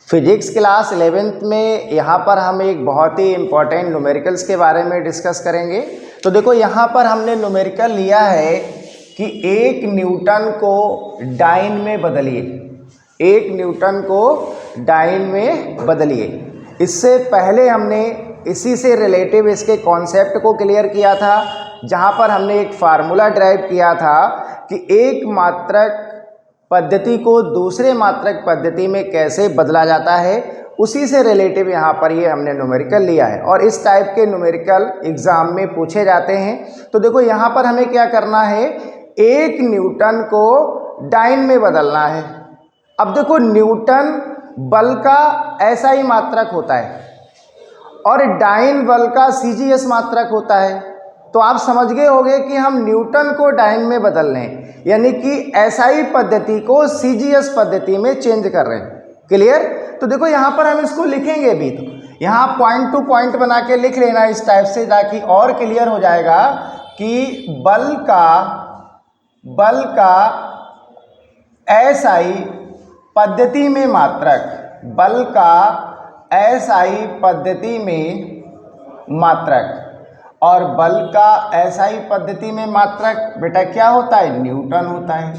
Physics class 11th में यहाँ पर हम एक बहुत ही इम्पॉर्टेंट न्यूमेरिकल्स के बारे में डिस्कस करेंगे। तो देखो यहाँ पर हमने न्यूमेरिकल लिया है कि 1 न्यूटन को डाइन में बदलिए, 1 न्यूटन को डाइन में बदलिए। इससे पहले हमने इसी से रिलेटिव इसके कॉन्सेप्ट को क्लियर किया था, जहाँ पर हमने एक फार्मूला ड्राइव किया था कि एक मात्रक पद्धति को दूसरे मात्रक पद्धति में कैसे बदला जाता है, उसी से रिलेटिव यहाँ पर ये हमने न्यूमेरिकल लिया है और इस टाइप के न्यूमेरिकल एग्जाम में पूछे जाते हैं। तो देखो यहाँ पर हमें क्या करना है, 1 न्यूटन को डाइन में बदलना है। अब देखो न्यूटन बल का एसआई मात्रक होता है और डाइन बल का सीजीएस मात्रक होता है। तो आप समझ गए होंगे कि हम न्यूटन को डाइन में बदल रहे हैं, यानी कि एसआई पद्धति को सीजीएस पद्धति में चेंज कर रहे हैं। क्लियर? तो देखो यहाँ पर हम इसको लिखेंगे भी, तो यहाँ पॉइंट टू पॉइंट बना के लिख लेना इस टाइप से, ताकि और क्लियर हो जाएगा कि बल का एसआई पद्धति में मात्रक, बल का एसआई पद्धति में मात्रक और बल का एसआई पद्धति में मात्रक बेटा क्या होता है, न्यूटन होता है।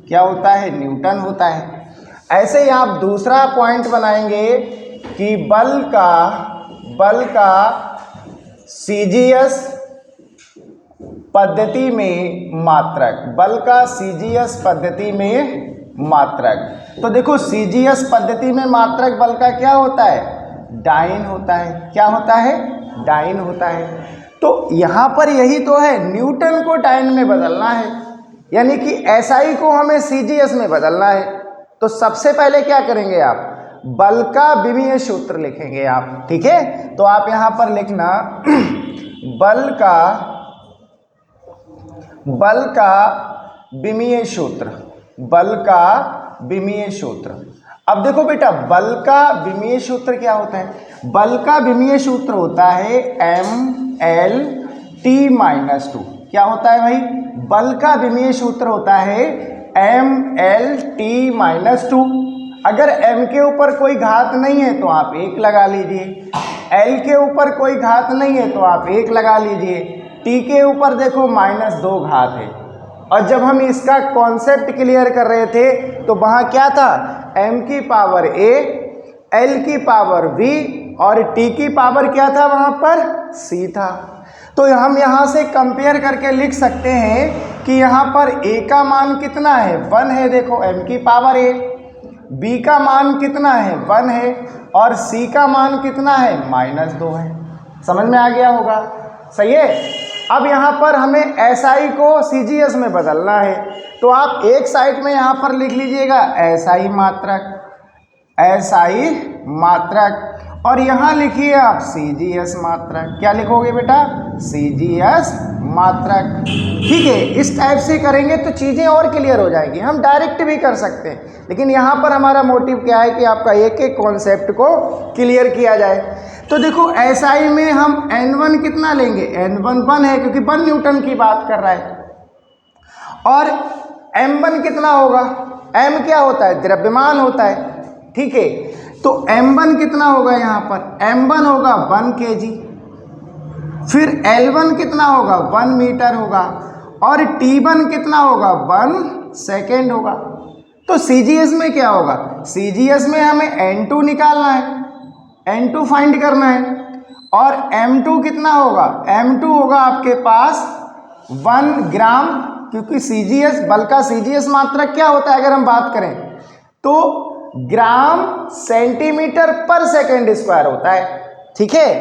क्या होता है? न्यूटन होता है। ऐसे ही आप दूसरा पॉइंट बनाएंगे कि बल का सीजीएस पद्धति में मात्रक, बल का सीजीएस पद्धति में मात्रक। तो देखो सीजीएस पद्धति में मात्रक बल का क्या होता है, डाइन होता है। क्या होता है? डाइन होता है। तो यहाँ पर यही तो है, न्यूटन को डाइन में बदलना है, यानी कि एसआई को हमें सीजीएस में बदलना है। तो सबसे पहले क्या करेंगे आप, बल का विमीय सूत्र लिखेंगे आप। ठीक है? तो आप यहाँ पर लिखना बल का विमीय सूत्र, बल का विमीय सूत्र। अब देखो बेटा, बल का विमीय सूत्र क्या होता है? बल का विमीय सूत्र होता है mL_T-2। क्या होता है भाई? बल का विमीय सूत्र होता है mL_T-2। अगर m के ऊपर कोई घात नहीं है तो आप 1 लगा लीजिए, l के ऊपर कोई घात नहीं है तो आप 1 लगा लीजिए, t के ऊपर देखो -2 घात है। और जब हम इसका कॉन्सेप्ट क्लियर कर रहे थे तो वहाँ क्या था, m की पावर a, l की पावर v और t की पावर क्या था, वहाँ पर c था। तो हम यहाँ से कंपेयर करके लिख सकते हैं कि यहाँ पर a का मान कितना है, 1 है। देखो m की पावर a, b का मान कितना है, 1 है, और c का मान कितना है, -2 है। समझ में आ गया होगा? सही है। अब यहाँ पर हमें एसआई को सीजीएस में बदलना है, तो आप एक साइड में यहाँ पर लिख लीजिएगा एसआई मात्रक, एसआई मात्रक, और यहाँ लिखिए आप सीजीएस मात्रक। क्या लिखोगे बेटा? सीजीएस मात्रक। ठीक है, इस टाइप से करेंगे तो चीज़ें और क्लियर हो जाएंगी। हम डायरेक्ट भी कर सकते हैं, लेकिन यहाँ पर हमारा मोटिव क्या है कि आपका एक एक कॉन्सेप्ट को क्लियर किया जाए। तो देखो एसआई में हम N1 कितना लेंगे, N1 1 है, क्योंकि 1 न्यूटन की बात कर रहा है। और M1 कितना होगा, M क्या होता है, द्रव्यमान होता है। ठीक है, तो M1 कितना होगा, यहाँ पर M1 होगा 1 kg, फिर L1 कितना होगा, 1 मीटर होगा, और T1 कितना होगा, 1 सेकेंड होगा। तो सीजीएस में क्या होगा, सीजीएस में हमें N2 निकालना है, N2 फाइंड करना है, और M2 कितना होगा, M2 होगा आपके पास 1 ग्राम, क्योंकि सीजीएस, बल का सीजीएस मात्रक क्या होता है, अगर हम बात करें तो ग्राम सेंटीमीटर पर सेकेंड स्क्वायर होता है। ठीक है,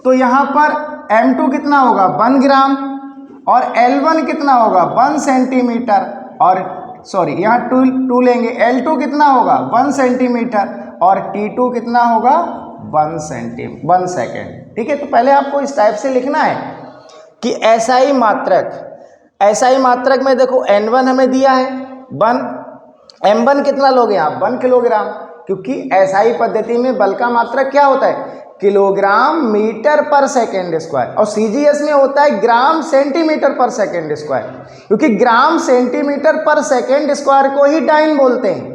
तो यहाँ पर M2 कितना होगा, 1 ग्राम, और L1 कितना होगा, 1 सेंटीमीटर, और सॉरी यहाँ 2 लेंगे, L2 कितना होगा, 1 सेंटीमीटर, और T2 कितना होगा, 1 सेकेंड। ठीक है, तो पहले आपको इस टाइप से लिखना है कि एसआई मात्रक में देखो N1 हमें दिया है 1, M1 कितना लोगे आप, 1 किलोग्राम, क्योंकि एसआई पद्धति में बल का मात्रक क्या होता है, किलोग्राम मीटर पर सेकेंड स्क्वायर, और सीजीएस में होता है ग्राम सेंटीमीटर पर सेकेंड स्क्वायर, क्योंकि ग्राम सेंटीमीटर पर सेकेंड स्क्वायर को ही डाइन बोलते हैं।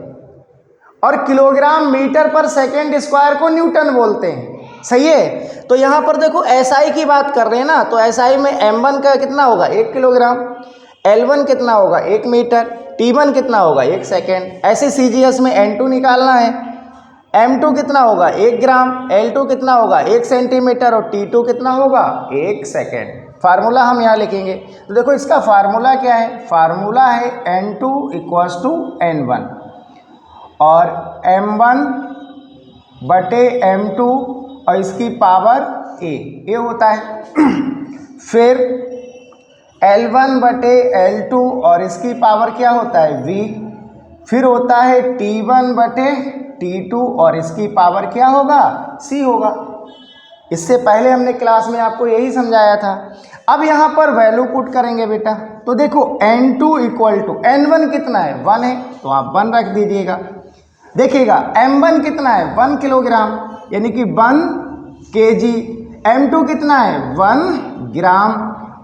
और किलोग्राम मीटर पर सेकेंड स्क्वायर को न्यूटन बोलते हैं। सही है। तो यहाँ पर देखो SI की बात कर रहे हैं ना, तो SI में M1 का कितना होगा 1 किलोग्राम, L1 कितना होगा 1 मीटर, T1 कितना होगा 1 सेकेंड। ऐसे CGS में N2 निकालना है, M2 कितना होगा 1 ग्राम, L2 कितना होगा 1 सेंटीमीटर और T2 कितना होगा 1 सेकेंड। फार्मूला हम यहाँ लिखेंगे। तो देखो इसका फार्मूला क्या है, फार्मूला है N2 = N1 और M1 बटे M2 और इसकी पावर ए होता है। फिर L1 बटे L2 और इसकी पावर क्या होता है V। फिर होता है T1 बटे T2 और इसकी पावर क्या होगा C होगा। इससे पहले हमने क्लास में आपको यही समझाया था। अब यहाँ पर वैल्यू पुट करेंगे बेटा। तो देखो N2 = N1 कितना है 1 है, तो आप 1 रख दीजिएगा। देखिएगा M1 कितना है 1 किलोग्राम यानी कि 1 kg, M2 कितना है 1 ग्राम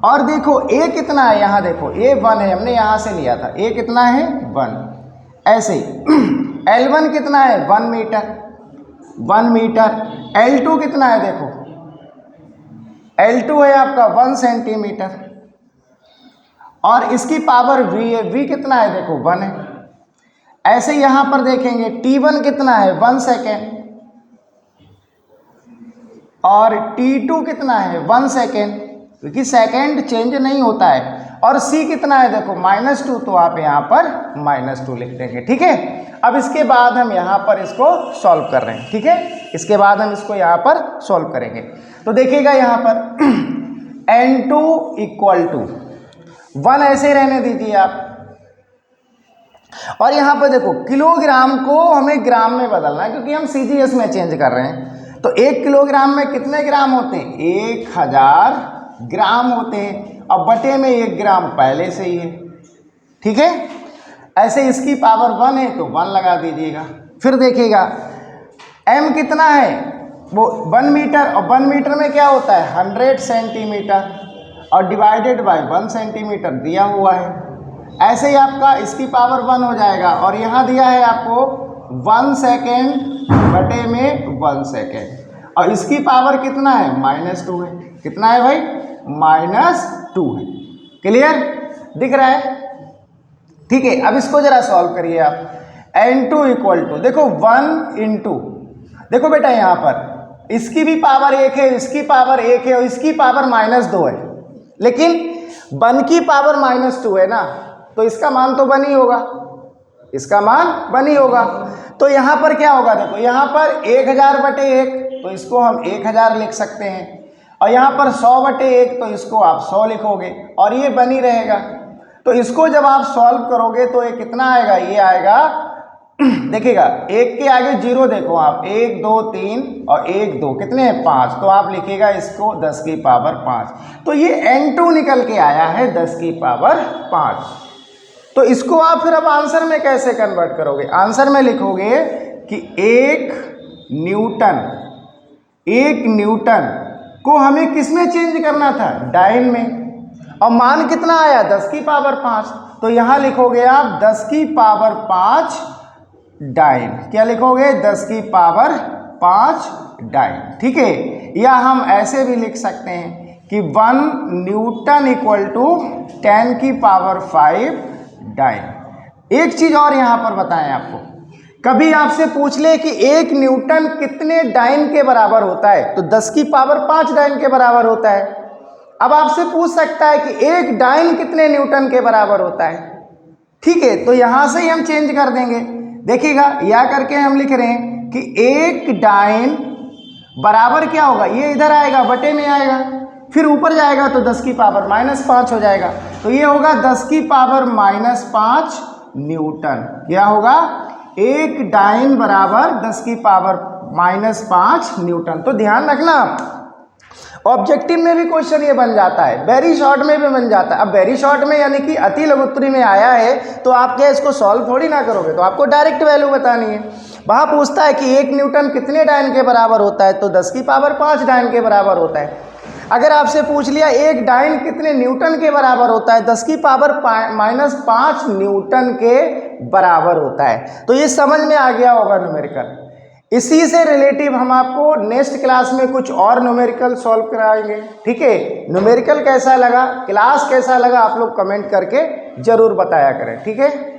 और देखो A कितना है, यहाँ देखो A 1 है, हमने यहाँ से लिया था, A कितना है 1। ऐसे ही L1 कितना है 1 मीटर, 1 मीटर। L2 कितना है देखो, L2 है आपका 1 सेंटीमीटर और इसकी पावर V है, V कितना है देखो 1 है। ऐसे यहाँ पर देखेंगे T1 कितना है 1 सेकेंड और T2 कितना है 1 सेकेंड, क्योंकि सेकेंड चेंज नहीं होता है। और C कितना है देखो -2, तो आप यहाँ पर -2 लिख देंगे। ठीक है। अब इसके बाद हम यहाँ पर इसको सॉल्व कर रहे हैं। ठीक है, इसके बाद हम इसको यहाँ पर सॉल्व करेंगे। तो देखिएगा यहाँ पर N2 = 1 ऐसे रहने दीजिए आप। और यहाँ पर देखो किलोग्राम को हमें ग्राम में बदलना है, क्योंकि हम CGS में चेंज कर रहे हैं। तो 1 किलोग्राम में कितने ग्राम होते हैं 1000 ग्राम होते हैं। अब बटे में 1 ग्राम पहले से ही है। ठीक है। ऐसे इसकी पावर 1 है तो 1 लगा दीजिएगा। फिर देखिएगा M कितना है वो 1 मीटर और 1 मीटर में क्या होता है 100 सेंटीमीटर और डिवाइडेड बाय 1 सेंटीमीटर दिया हुआ है। ऐसे ही आपका इसकी पावर 1 हो जाएगा और यहाँ दिया है आपको 1 सेकेंड बटे में 1 सेकेंड और इसकी पावर कितना है -2 है। कितना है भाई -2 है। क्लियर दिख रहा है। ठीक है। अब इसको जरा सॉल्व करिए आप। N2 = देखो 1 × देखो बेटा यहाँ पर इसकी भी पावर 1 है, इसकी पावर 1 है और इसकी पावर -2 है, लेकिन 1 की पावर -2 है ना, तो इसका मान तो 1 ही होगा, इसका मान 1 ही होगा। तो यहाँ पर क्या होगा देखो, यहाँ पर 1000 बटे 1 तो इसको हम 1000 लिख सकते हैं और यहाँ पर 100 बटे 1 तो इसको आप 100 लिखोगे और ये 1 ही रहेगा। तो इसको जब आप सॉल्व करोगे तो ये कितना आएगा, ये आएगा देखिएगा 1 के आगे 0 देखो आप 1 2 3 और 1 2 कितने हैं 5, तो आप लिखिएगा इसको 10 की पावर 5। तो ये N2 निकल के आया है 10 की पावर 5। तो इसको आप फिर अब आंसर में कैसे कन्वर्ट करोगे, आंसर में लिखोगे कि 1 न्यूटन को हमें किस में चेंज करना था, डाइन में, और मान कितना आया 10 की पावर 5। तो यहाँ लिखोगे आप 10 की पावर 5 डाइन। क्या लिखोगे 10 की पावर 5 डाइन। ठीक है। या हम ऐसे भी लिख सकते हैं कि 1 न्यूटन = 10 की पावर 5 डाइन। एक चीज और यहाँ पर बताएं आपको, कभी आपसे पूछ ले कि 1 न्यूटन कितने डाइन के बराबर होता है, तो 10 की पावर 5 डाइन के बराबर होता है। अब आपसे पूछ सकता है कि 1 डाइन कितने न्यूटन के बराबर होता है। ठीक है। तो यहाँ से ही हम चेंज कर देंगे। देखिएगा या करके हम लिख रहे हैं कि 1 डाइन बराबर क्या होगा, ये इधर आएगा बटे में आएगा, फिर ऊपर जाएगा तो 10 की पावर -5 हो जाएगा। तो ये होगा 10 की पावर -5 न्यूटन। क्या होगा 1 डाइन बराबर 10 की पावर -5 न्यूटन। तो ध्यान रखना ऑब्जेक्टिव में भी क्वेश्चन ये बन जाता है, वेरी शॉर्ट में भी बन जाता है। अब वेरी शॉर्ट में यानी कि अति लघुत्तरी में आया है तो आप क्या इसको सॉल्व थोड़ी ना करोगे, तो आपको डायरेक्ट वैल्यू बतानी है। वहाँ पूछता है कि 1 न्यूटन कितने डाइन के बराबर होता है, तो 10 की पावर 5 डाइन के बराबर होता है। अगर आपसे पूछ लिया 1 डाइन कितने न्यूटन के बराबर होता है, 10 की पावर -5 न्यूटन के बराबर होता है। तो ये समझ में आ गया होगा न्यूमेरिकल। इसी से रिलेटिव हम आपको नेक्स्ट क्लास में कुछ और न्यूमेरिकल सॉल्व कराएंगे। ठीक है, न्यूमेरिकल कैसा लगा, क्लास कैसा लगा, आप लोग कमेंट करके जरूर बताया करें। ठीक है।